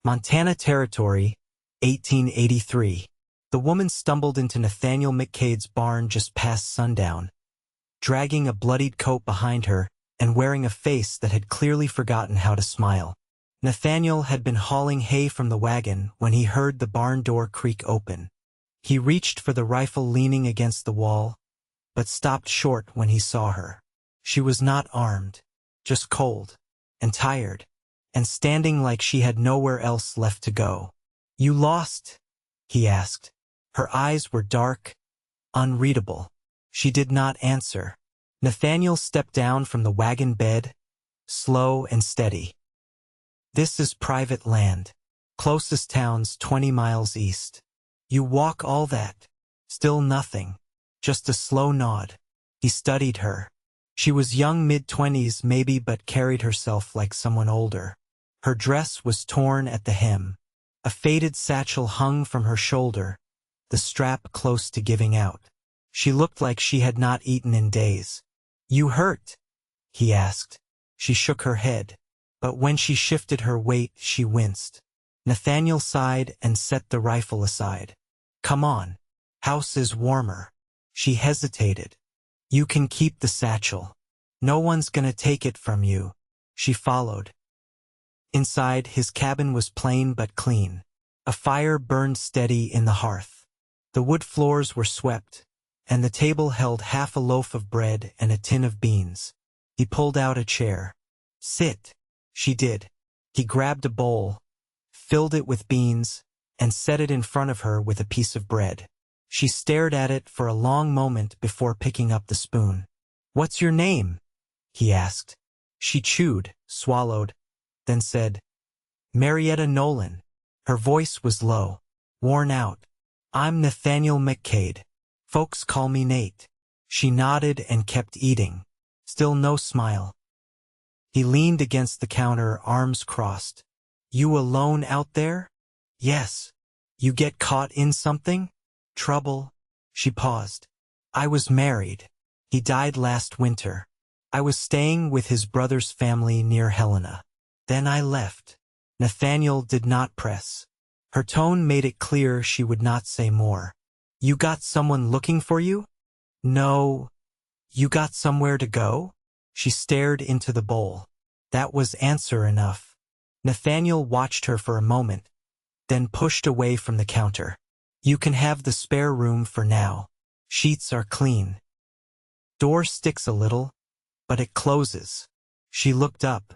Montana Territory, 1883. The woman stumbled into Nathaniel McCade's barn just past sundown, dragging a bloodied coat behind her and wearing a face that had clearly forgotten how to smile. Nathaniel had been hauling hay from the wagon when he heard the barn door creak open. He reached for the rifle leaning against the wall, but stopped short when he saw her. She was not armed, just cold and tired, and standing like she had nowhere else left to go. "You lost?" he asked. Her eyes were dark, unreadable. She did not answer. Nathaniel stepped down from the wagon bed, slow and steady. "This is private land. Closest town's 20 miles east. You walk all that?" Still nothing. Just a slow nod. He studied her. She was young, mid-20s maybe, but carried herself like someone older. Her dress was torn at the hem. A faded satchel hung from her shoulder, the strap close to giving out. She looked like she had not eaten in days. "You hurt?" he asked. She shook her head, but when she shifted her weight, she winced. Nathaniel sighed and set the rifle aside. "Come on. House is warmer." She hesitated. "You can keep the satchel. No one's gonna take it from you." She followed. Inside, his cabin was plain but clean. A fire burned steady in the hearth. The wood floors were swept, and the table held half a loaf of bread and a tin of beans. He pulled out a chair. "Sit." She did. He grabbed a bowl, filled it with beans, and set it in front of her with a piece of bread. She stared at it for a long moment before picking up the spoon. "What's your name?" he asked. She chewed, swallowed, then said, "Marietta Nolan." Her voice was low, worn out. "I'm Nathaniel McCade. Folks call me Nate." She nodded and kept eating. Still no smile. He leaned against the counter, arms crossed. "You alone out there?" "Yes." "You get caught in something?" "Trouble." She paused. "I was married. He died last winter. I was staying with his brother's family near Helena. Then I left." Nathaniel did not press. Her tone made it clear she would not say more. "You got someone looking for you?" "No." "You got somewhere to go?" She stared into the bowl. That was answer enough. Nathaniel watched her for a moment, then pushed away from the counter. "You can have the spare room for now. Sheets are clean. Door sticks a little, but it closes." She looked up.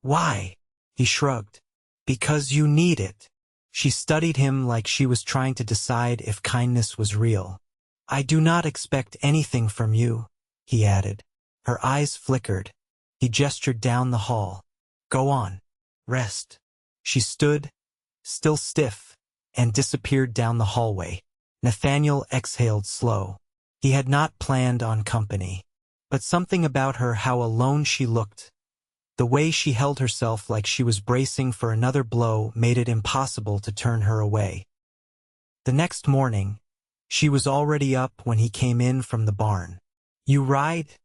"Why?" He shrugged. "Because you need it." She studied him like she was trying to decide if kindness was real. "I do not expect anything from you," he added. Her eyes flickered. He gestured down the hall. "Go on. Rest." She stood, still stiff, and disappeared down the hallway. Nathaniel exhaled slow. He had not planned on company. But something about her, how alone she looked, the way she held herself like she was bracing for another blow, made it impossible to turn her away. The next morning, she was already up when he came in from the barn. "You ride?"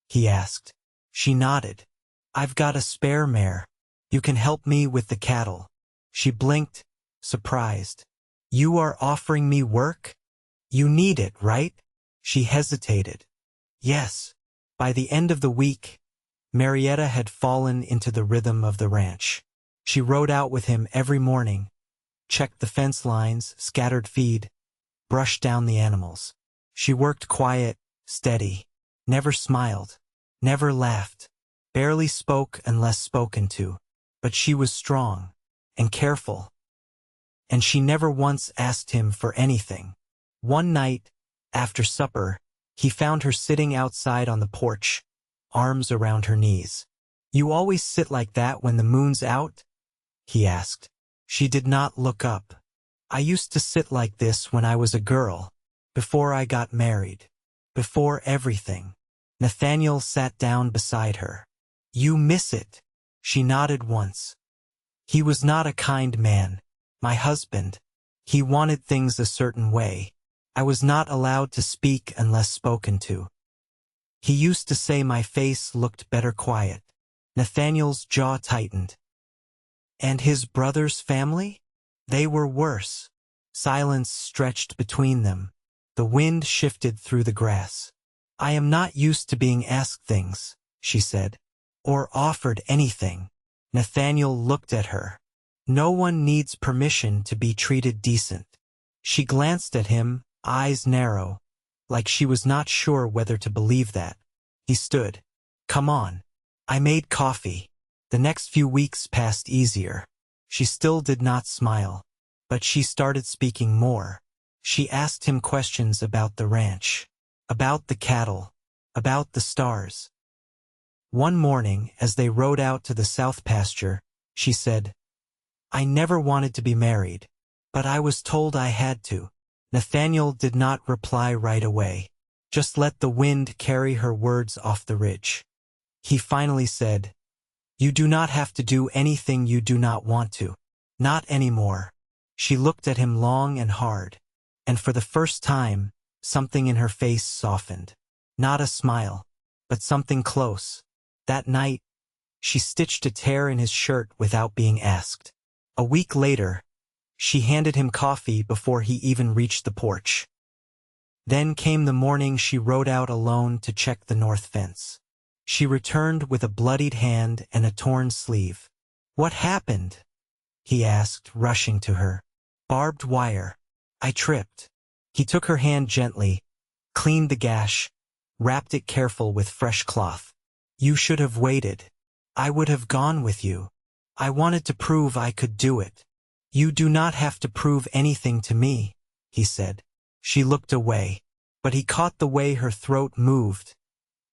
he asked. She nodded. "I've got a spare mare. You can help me with the cattle." She blinked, surprised. "You are offering me work? You need it, right?" She hesitated. "Yes." By the end of the week, Marietta had fallen into the rhythm of the ranch. She rode out with him every morning, checked the fence lines, scattered feed, brushed down the animals. She worked quiet, steady, never smiled, never laughed, barely spoke unless spoken to. But she was strong and careful, and she never once asked him for anything. One night, after supper, he found her sitting outside on the porch, arms around her knees. "You always sit like that when the moon's out?" he asked. She did not look up. "I used to sit like this when I was a girl, before I got married, before everything." Nathaniel sat down beside her. "You miss it?" She nodded once. "He was not a kind man, my husband. He wanted things a certain way. I was not allowed to speak unless spoken to. He used to say my face looked better quiet." Nathaniel's jaw tightened. And his brother's family? They were worse. Silence stretched between them. The wind shifted through the grass. I am not used to being asked things, she said, or offered anything. Nathaniel looked at her. No one needs permission to be treated decent. She glanced at him, eyes narrow, like she was not sure whether to believe that. He stood. Come on. I made coffee. The next few weeks passed easier. She still did not smile, but she started speaking more. She asked him questions about the ranch, about the cattle, about the stars. One morning, as they rode out to the south pasture, she said, I never wanted to be married, but I was told I had to. Nathaniel did not reply right away. Just let the wind carry her words off the ridge. He finally said, You do not have to do anything you do not want to. Not anymore. She looked at him long and hard, and for the first time, something in her face softened. Not a smile, but something close. That night, she stitched a tear in his shirt without being asked. A week later, she handed him coffee before he even reached the porch. Then came the morning she rode out alone to check the north fence. She returned with a bloodied hand and a torn sleeve. What happened? He asked, rushing to her. Barbed wire. I tripped. He took her hand gently, cleaned the gash, wrapped it careful with fresh cloth. You should have waited. I would have gone with you. I wanted to prove I could do it. You do not have to prove anything to me, he said. She looked away, but he caught the way her throat moved,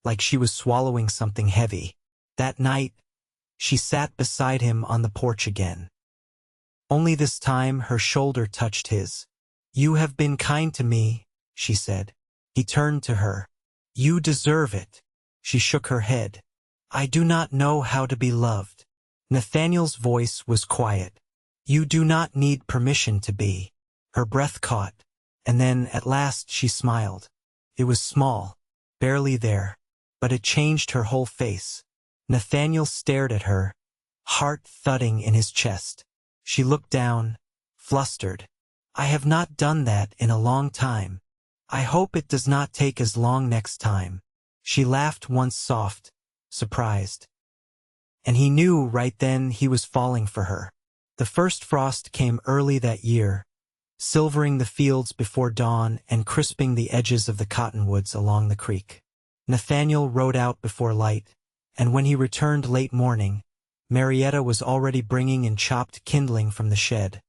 like she was swallowing something heavy. That night, she sat beside him on the porch again. Only this time her shoulder touched his. You have been kind to me, she said. He turned to her. You deserve it. She shook her head. I do not know how to be loved. Nathaniel's voice was quiet. You do not need permission to be. Her breath caught, and then at last she smiled. It was small, barely there, but it changed her whole face. Nathaniel stared at her, heart thudding in his chest. She looked down, flustered. I have not done that in a long time. I hope it does not take as long next time. She laughed once soft, surprised. And he knew right then he was falling for her. The first frost came early that year, silvering the fields before dawn and crisping the edges of the cottonwoods along the creek. Nathaniel rode out before light, and when he returned late morning, Marietta was already bringing in chopped kindling from the shed,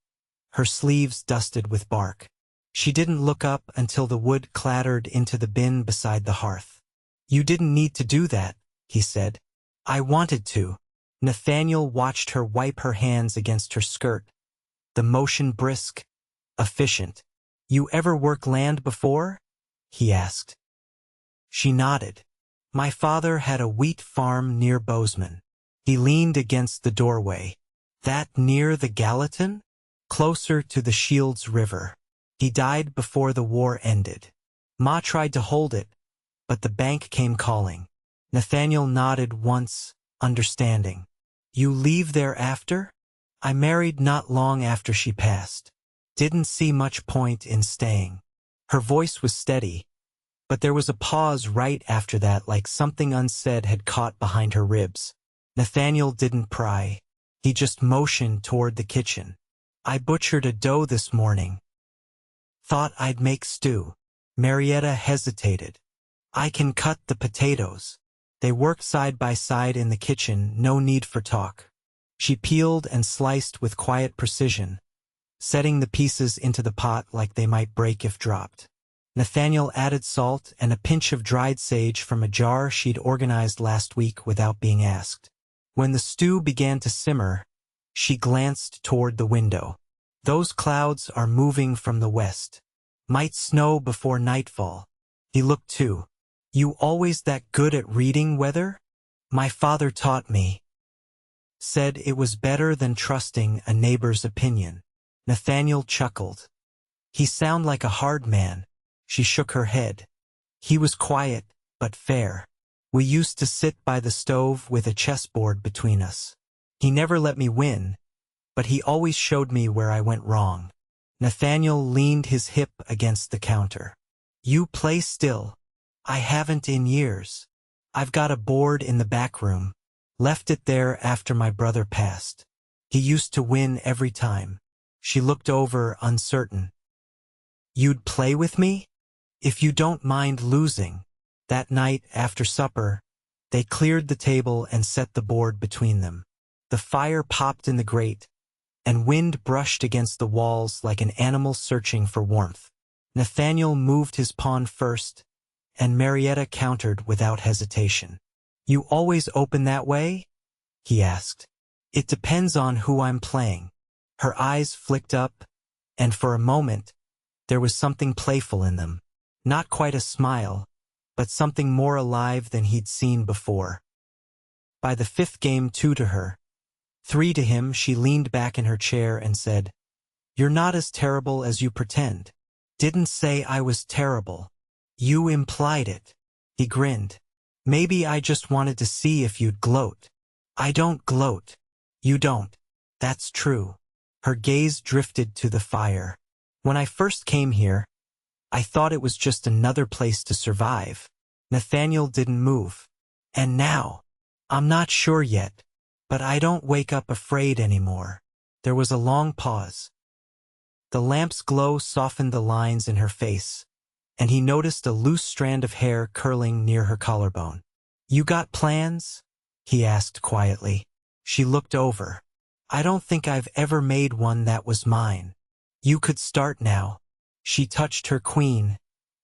her sleeves dusted with bark. She didn't look up until the wood clattered into the bin beside the hearth. You didn't need to do that, he said. I wanted to. Nathaniel watched her wipe her hands against her skirt, the motion brisk, efficient. You ever work land before? He asked. She nodded. My father had a wheat farm near Bozeman. He leaned against the doorway. That near the Gallatin? Closer to the Shields River. He died before the war ended. Ma tried to hold it, but the bank came calling. Nathaniel nodded once, understanding. You leave there after? I married not long after she passed. Didn't see much point in staying. Her voice was steady, but there was a pause right after that, like something unsaid had caught behind her ribs. Nathaniel didn't pry. He just motioned toward the kitchen. I butchered a doe this morning. Thought I'd make stew. Marietta hesitated. I can cut the potatoes. They worked side by side in the kitchen, no need for talk. She peeled and sliced with quiet precision, setting the pieces into the pot like they might break if dropped. Nathaniel added salt and a pinch of dried sage from a jar she'd organized last week without being asked. When the stew began to simmer, she glanced toward the window. Those clouds are moving from the west. Might snow before nightfall. He looked too. You always that good at reading weather? My father taught me. Said it was better than trusting a neighbor's opinion. Nathaniel chuckled. He sounded like a hard man. She shook her head. He was quiet, but fair. We used to sit by the stove with a chessboard between us. He never let me win, but he always showed me where I went wrong. Nathaniel leaned his hip against the counter. You play still. I haven't in years. I've got a board in the back room. Left it there after my brother passed. He used to win every time. She looked over, uncertain. You'd play with me? If you don't mind losing. That night, after supper, they cleared the table and set the board between them. The fire popped in the grate, and wind brushed against the walls like an animal searching for warmth. Nathaniel moved his pawn first, and Marietta countered without hesitation. You always open that way? He asked. It depends on who I'm playing. Her eyes flicked up, and for a moment, there was something playful in them. Not quite a smile, but something more alive than he'd seen before. By the fifth game, 2 to her, 3 to him, she leaned back in her chair and said, You're not as terrible as you pretend. Didn't say I was terrible. You implied it. He grinned. Maybe I just wanted to see if you'd gloat. I don't gloat. You don't. That's true. Her gaze drifted to the fire. When I first came here, I thought it was just another place to survive. Nathaniel didn't move. And now, I'm not sure yet, but I don't wake up afraid anymore. There was a long pause. The lamp's glow softened the lines in her face, and he noticed a loose strand of hair curling near her collarbone. You got plans? He asked quietly. She looked over. I don't think I've ever made one that was mine. You could start now. She touched her queen,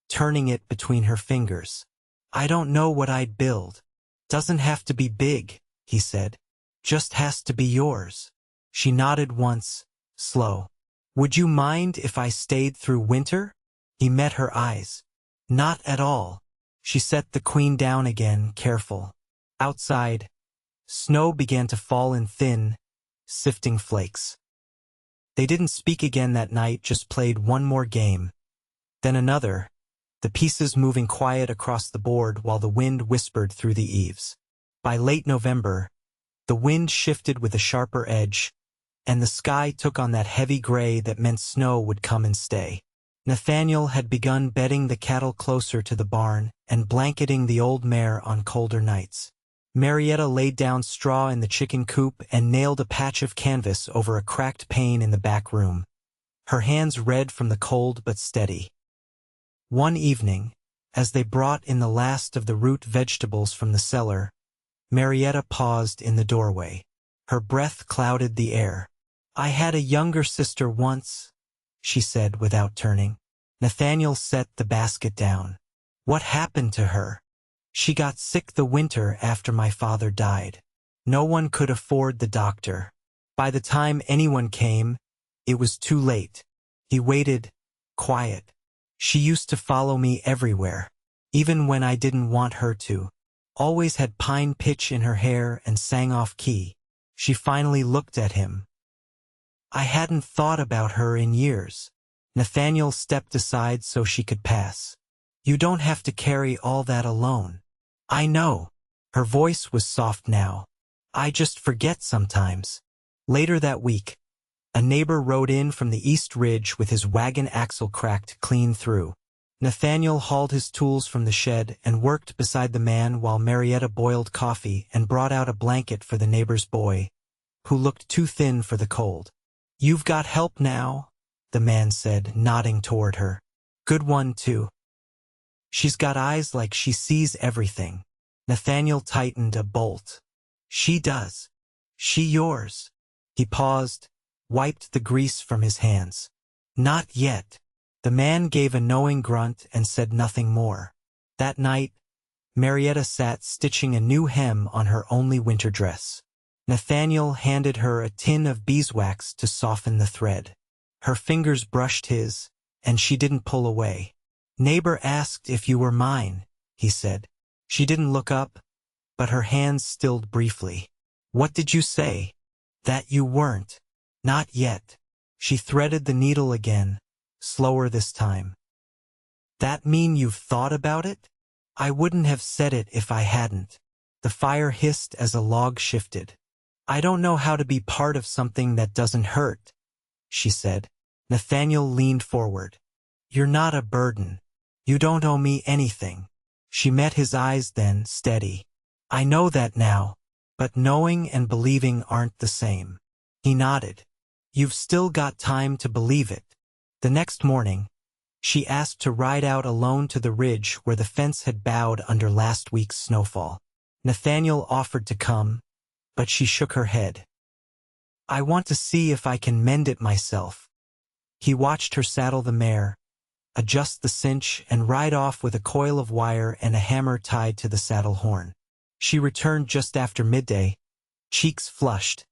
turning it between her fingers. I don't know what I'd build. Doesn't have to be big, he said. Just has to be yours. She nodded once, slow. Would you mind if I stayed through winter? He met her eyes. Not at all. She set the queen down again, careful. Outside, snow began to fall in thin, sifting flakes. They didn't speak again that night, just played one more game. Then another, the pieces moving quiet across the board while the wind whispered through the eaves. By late November, the wind shifted with a sharper edge, and the sky took on that heavy gray that meant snow would come and stay. Nathaniel had begun bedding the cattle closer to the barn and blanketing the old mare on colder nights. Marietta laid down straw in the chicken coop and nailed a patch of canvas over a cracked pane in the back room, her hands red from the cold but steady. One evening, as they brought in the last of the root vegetables from the cellar, Marietta paused in the doorway. Her breath clouded the air. I had a younger sister once, she said without turning. Nathaniel set the basket down. What happened to her? She got sick the winter after my father died. No one could afford the doctor. By the time anyone came, it was too late. He waited, quiet. She used to follow me everywhere, even when I didn't want her to. Always had pine pitch in her hair and sang off key. She finally looked at him. I hadn't thought about her in years. Nathaniel stepped aside so she could pass. You don't have to carry all that alone. I know. Her voice was soft now. I just forget sometimes. Later that week, a neighbor rode in from the East Ridge with his wagon axle cracked clean through. Nathaniel hauled his tools from the shed and worked beside the man while Marietta boiled coffee and brought out a blanket for the neighbor's boy, who looked too thin for the cold. You've got help now, the man said, nodding toward her. Good one, too. She's got eyes like she sees everything. Nathaniel tightened a bolt. She does. She yours. He paused, wiped the grease from his hands. Not yet. The man gave a knowing grunt and said nothing more. That night, Marietta sat stitching a new hem on her only winter dress. Nathaniel handed her a tin of beeswax to soften the thread. Her fingers brushed his, and she didn't pull away. Neighbor asked if you were mine, he said. She didn't look up, but her hands stilled briefly. What did you say? That you weren't. Not yet. She threaded the needle again, slower this time. That mean you've thought about it? I wouldn't have said it if I hadn't. The fire hissed as a log shifted. I don't know how to be part of something that doesn't hurt, she said. Nathaniel leaned forward. You're not a burden. You don't owe me anything. She met his eyes then, steady. I know that now, but knowing and believing aren't the same. He nodded. You've still got time to believe it. The next morning, she asked to ride out alone to the ridge where the fence had bowed under last week's snowfall. Nathaniel offered to come, but she shook her head. I want to see if I can mend it myself. He watched her saddle the mare, adjust the cinch, and ride off with a coil of wire and a hammer tied to the saddle horn. She returned just after midday, cheeks flushed,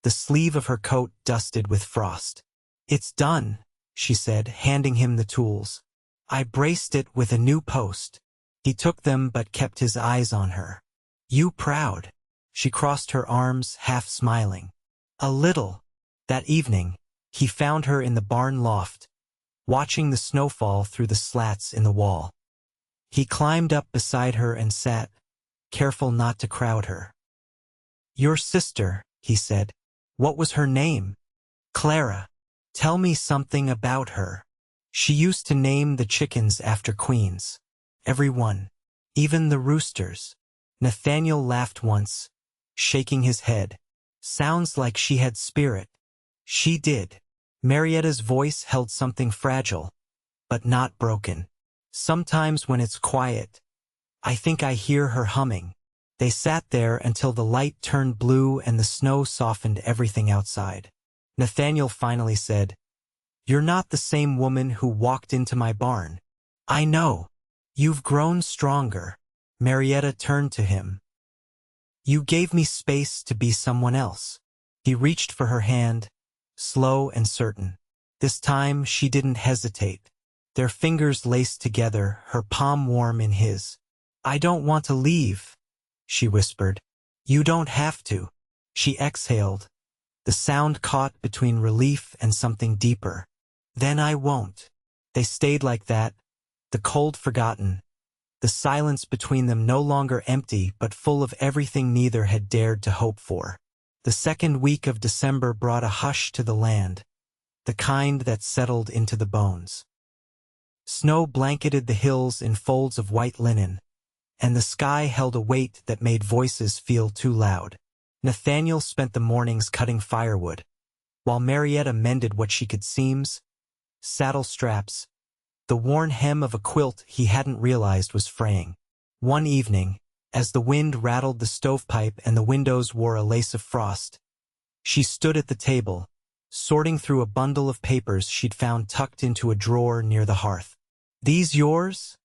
the sleeve of her coat dusted with frost. It's done, she said, handing him the tools. I braced it with a new post. He took them but kept his eyes on her. You proud? She crossed her arms, half smiling. A little. That evening, he found her in the barn loft, watching the snowfall through the slats in the wall. He climbed up beside her and sat, careful not to crowd her. Your sister, he said. What was her name? Clara. Tell me something about her. She used to name the chickens after queens. Every one. Even the roosters. Nathaniel laughed once, shaking his head. Sounds like she had spirit. She did. Marietta's voice held something fragile, but not broken. Sometimes when it's quiet, I think I hear her humming. They sat there until the light turned blue and the snow softened everything outside. Nathaniel finally said, You're not the same woman who walked into my barn. I know. You've grown stronger. Marietta turned to him. You gave me space to be someone else. He reached for her hand, slow and certain. This time she didn't hesitate. Their fingers laced together, her palm warm in his. I don't want to leave, she whispered. You don't have to. She exhaled, the sound caught between relief and something deeper. Then I won't. They stayed like that, the cold forgotten, the silence between them no longer empty but full of everything neither had dared to hope for. The second week of December brought a hush to the land, the kind that settled into the bones. Snow blanketed the hills in folds of white linen, and the sky held a weight that made voices feel too loud. Nathaniel spent the mornings cutting firewood, while Marietta mended what she could seams, saddle straps, the worn hem of a quilt he hadn't realized was fraying. One evening, as the wind rattled the stovepipe and the windows wore a lace of frost, she stood at the table, sorting through a bundle of papers she'd found tucked into a drawer near the hearth. These yours?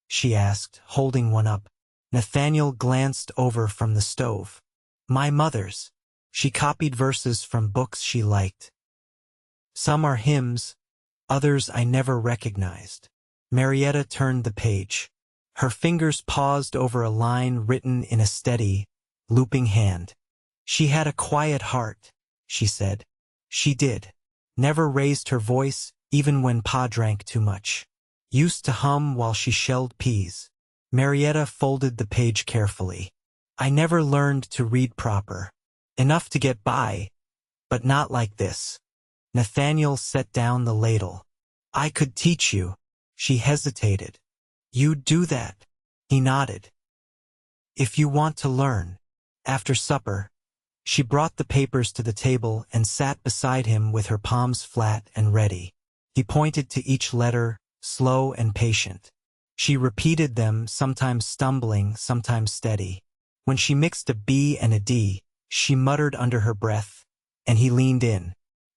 She asked, holding one up. Nathaniel glanced over from the stove. My mother's. She copied verses from books she liked. Some are hymns, others I never recognized. Marietta turned the page. Her fingers paused over a line written in a steady, looping hand. She had a quiet heart, she said. She did. Never raised her voice, even when Pa drank too much. Used to hum while she shelled peas. Marietta folded the page carefully. I never learned to read proper. Enough to get by, but not like this. Nathaniel set down the ladle. I could teach you. She hesitated. You'd do that? He nodded. If you want to learn. After supper, she brought the papers to the table and sat beside him with her palms flat and ready. He pointed to each letter, slow and patient. She repeated them, sometimes stumbling, sometimes steady. When she mixed a B and a D, she muttered under her breath, and he leaned in.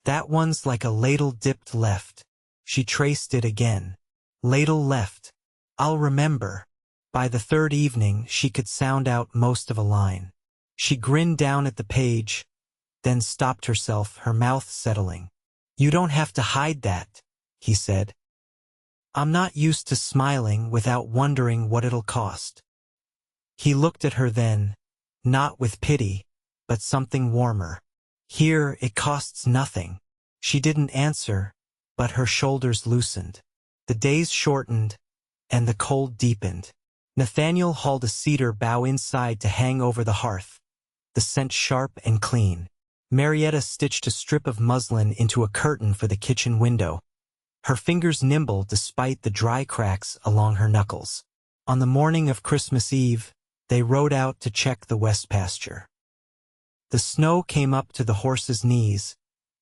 That one's like a ladle dipped left. She traced it again. Ladle left. I'll remember. By the third evening, she could sound out most of a line. She grinned down at the page, then stopped herself, her mouth settling. You don't have to hide that, he said. I'm not used to smiling without wondering what it'll cost. He looked at her then, not with pity, but something warmer. Here it costs nothing. She didn't answer, but her shoulders loosened. The days shortened, and the cold deepened. Nathaniel hauled a cedar bough inside to hang over the hearth, the scent sharp and clean. Marietta stitched a strip of muslin into a curtain for the kitchen window, her fingers nimble despite the dry cracks along her knuckles. On the morning of Christmas Eve, they rode out to check the west pasture. The snow came up to the horses' knees,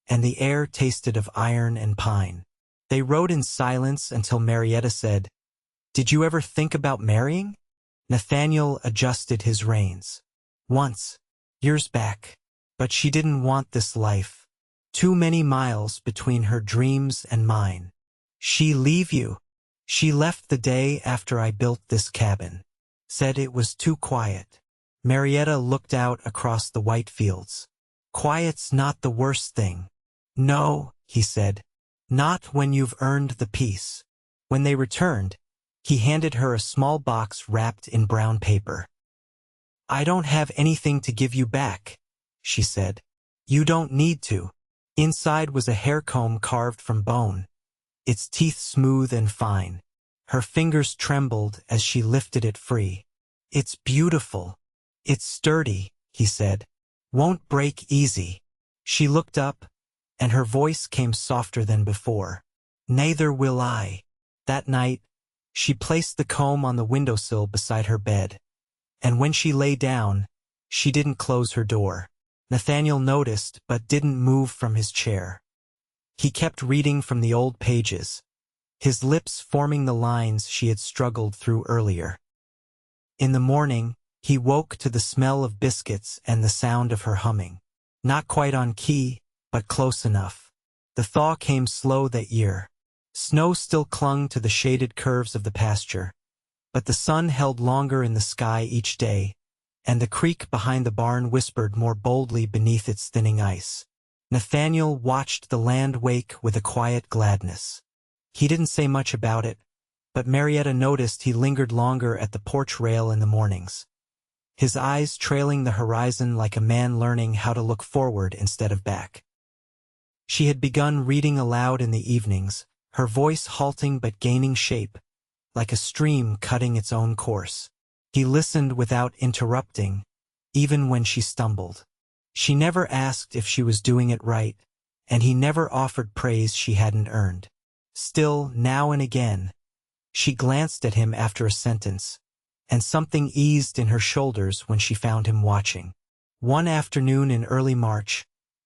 and the air tasted of iron and pine. They rode in silence until Marietta said, "Did you ever think about marrying?" Nathaniel adjusted his reins. "Once, years back, but she didn't want this life. Too many miles between her dreams and mine." "She leave you?" "She left the day after I built this cabin. Said it was too quiet." Marietta looked out across the white fields. "Quiet's not the worst thing." "No," he said, "not when you've earned the peace." When they returned, he handed her a small box wrapped in brown paper. "I don't have anything to give you back," she said. "You don't need to." Inside was a hair comb carved from bone, its teeth smooth and fine. Her fingers trembled as she lifted it free. "It's beautiful. It's sturdy," he said. "Won't break easy." She looked up, and her voice came softer than before. "Neither will I." That night, she placed the comb on the windowsill beside her bed, and when she lay down, she didn't close her door. Nathaniel noticed but didn't move from his chair. He kept reading from the old pages, his lips forming the lines she had struggled through earlier. In the morning, he woke to the smell of biscuits and the sound of her humming. Not quite on key, but close enough. The thaw came slow that year. Snow still clung to the shaded curves of the pasture, but the sun held longer in the sky each day, and the creek behind the barn whispered more boldly beneath its thinning ice. Nathaniel watched the land wake with a quiet gladness. He didn't say much about it, but Marietta noticed he lingered longer at the porch rail in the mornings, his eyes trailing the horizon like a man learning how to look forward instead of back. She had begun reading aloud in the evenings, her voice halting but gaining shape, like a stream cutting its own course. He listened without interrupting, even when she stumbled. She never asked if she was doing it right, and he never offered praise she hadn't earned. Still, now and again, she glanced at him after a sentence, and something eased in her shoulders when she found him watching. One afternoon in early March,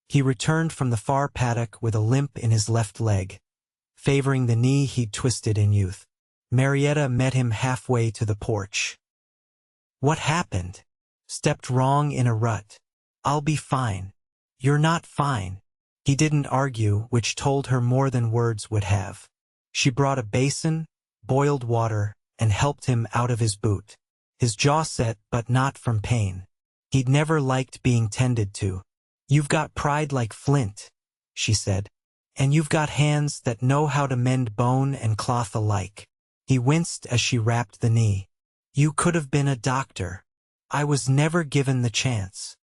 he returned from the far paddock with a limp in his left leg, favoring the knee he'd twisted in youth. Marietta met him halfway to the porch. "What happened?" "Stepped wrong in a rut." "I'll be fine." "You're not fine." He didn't argue, which told her more than words would have. She brought a basin, boiled water, and helped him out of his boot. His jaw set, but not from pain. He'd never liked being tended to. "You've got pride like flint," she said, "and you've got hands that know how to mend bone and cloth alike." He winced as she wrapped the knee. "You could have been a doctor. I was never given the chance."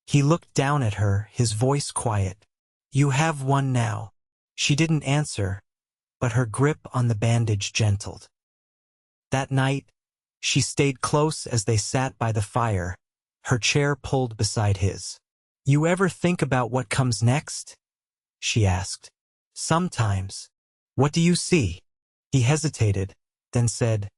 He looked down at her, his voice quiet. "You have one now." She didn't answer, but her grip on the bandage gentled. That night, she stayed close as they sat by the fire, her chair pulled beside his. "You ever think about what comes next?" she asked. "Sometimes." "What do you see?" He hesitated, then said,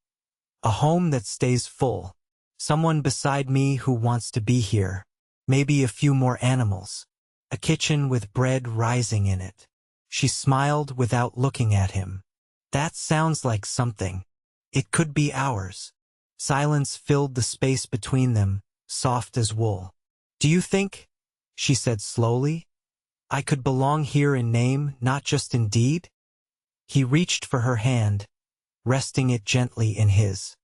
"A home that stays full. Someone beside me who wants to be here. Maybe a few more animals. A kitchen with bread rising in it." She smiled without looking at him. "That sounds like something. It could be ours." Silence filled the space between them, soft as wool. "Do you think," she said slowly, "I could belong here in name, not just in deed?" He reached for her hand, resting it gently in his.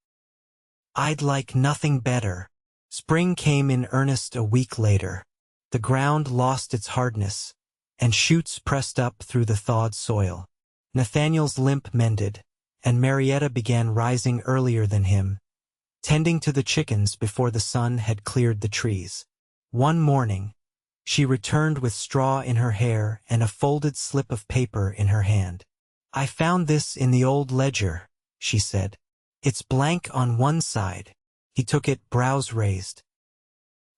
"I'd like nothing better." Spring came in earnest a week later. The ground lost its hardness, and shoots pressed up through the thawed soil. Nathaniel's limp mended, and Marietta began rising earlier than him, tending to the chickens before the sun had cleared the trees. One morning, she returned with straw in her hair and a folded slip of paper in her hand. "I found this in the old ledger," she said. "It's blank on one side." He took it, brows raised.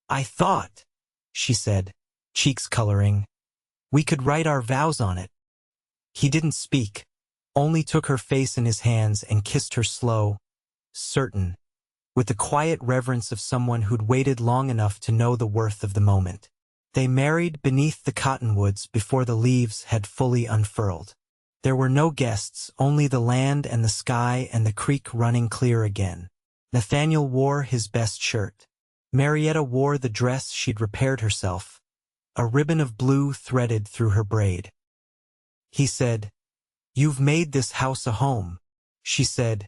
"I thought," she said, cheeks coloring, "we could write our vows on it." He didn't speak, only took her face in his hands and kissed her slow, certain, with the quiet reverence of someone who'd waited long enough to know the worth of the moment. They married beneath the cottonwoods before the leaves had fully unfurled. There were no guests, only the land and the sky and the creek running clear again. Nathaniel wore his best shirt. Marietta wore the dress she'd repaired herself, a ribbon of blue threaded through her braid. He said, "You've made this house a home." She said,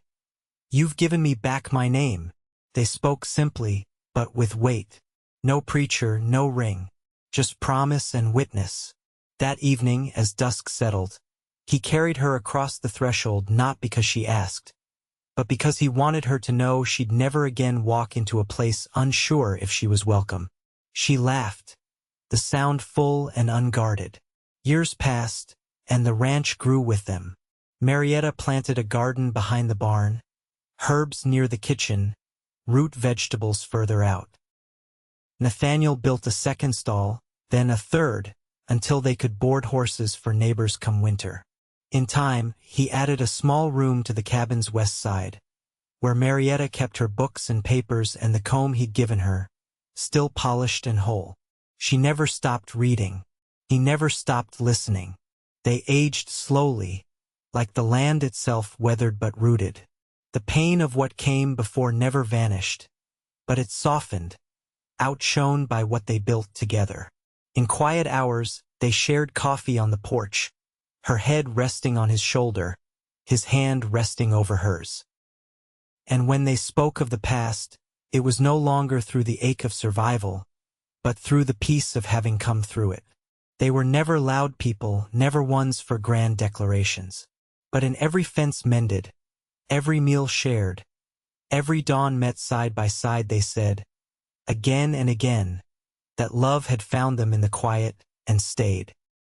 "You've given me back my name." They spoke simply, but with weight. No preacher, no ring, just promise and witness. That evening, as dusk settled, he carried her across the threshold not because she asked, but because he wanted her to know she'd never again walk into a place unsure if she was welcome. She laughed, the sound full and unguarded. Years passed, and the ranch grew with them. Marietta planted a garden behind the barn, herbs near the kitchen, root vegetables further out. Nathaniel built a second stall, then a third, until they could board horses for neighbors come winter. In time, he added a small room to the cabin's west side, where Marietta kept her books and papers and the comb he'd given her, still polished and whole. She never stopped reading. He never stopped listening. They aged slowly, like the land itself weathered but rooted. The pain of what came before never vanished, but it softened, outshone by what they built together. In quiet hours, they shared coffee on the porch, her head resting on his shoulder, his hand resting over hers. And when they spoke of the past, it was no longer through the ache of survival, but through the peace of having come through it. They were never loud people, never ones for grand declarations. But in every fence mended, every meal shared, every dawn met side by side, they said, again and again, that love had found them in the quiet and stayed.